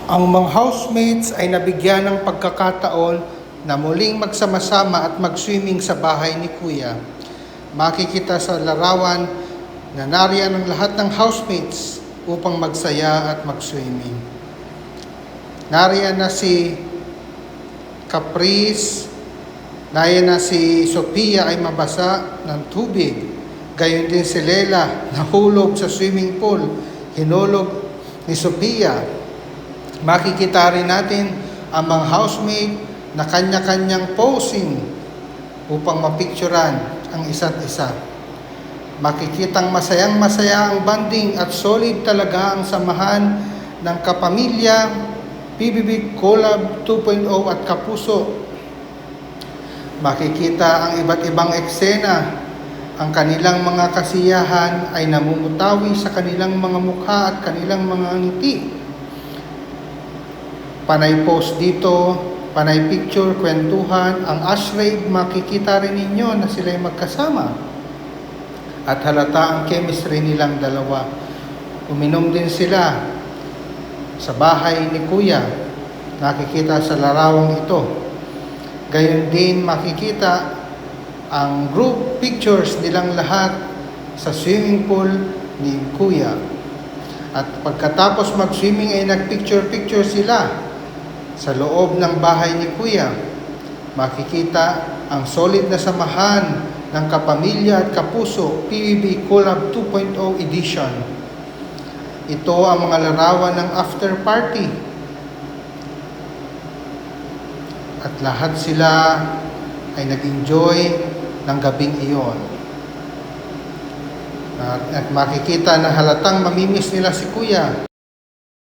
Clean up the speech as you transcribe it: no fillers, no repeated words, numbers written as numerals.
Ang mga housemates ay nabigyan ng pagkakataon na muling magsama-sama at mag-swimming sa bahay ni Kuya. Makikita sa larawan na nariyan ang lahat ng housemates upang magsaya at mag-swimming. Nariyan na si Caprice, nariyan na si Sophia ay mabasa ng tubig. Gayon din si Lela, nahulog sa swimming pool, hinulog ni Sophia. Makikita rin natin ang mga housemate na kanya-kanyang posing upang mapicturan ang isa't isa. Makikitang masayang-masaya ang bonding at solid talaga ang samahan ng kapamilya, PBB Collab 2.0 at Kapuso. Makikita ang iba't ibang eksena. Ang kanilang mga kasiyahan ay namumutawi sa kanilang mga mukha at kanilang mga ngiti. Panay post dito, panay picture, kwentuhan. Ang ashtray, makikita rin ninyo na sila'y magkasama. At halata ang chemistry nilang dalawa. Uminom din sila sa bahay ni Kuya. Nakikita sa larawang ito. Gayon din makikita ang group pictures nilang lahat sa swimming pool ni Kuya. At pagkatapos mag-swimming ay nag-picture-picture sila sa loob ng bahay ni Kuya. Makikita ang solid na samahan ng kapamilya at kapuso PBB Collab 2.0 edition. Ito ang mga larawan ng after party. At lahat sila ay nag-enjoy ng gabing iyon. At makikita na halatang mamimiss nila si Kuya.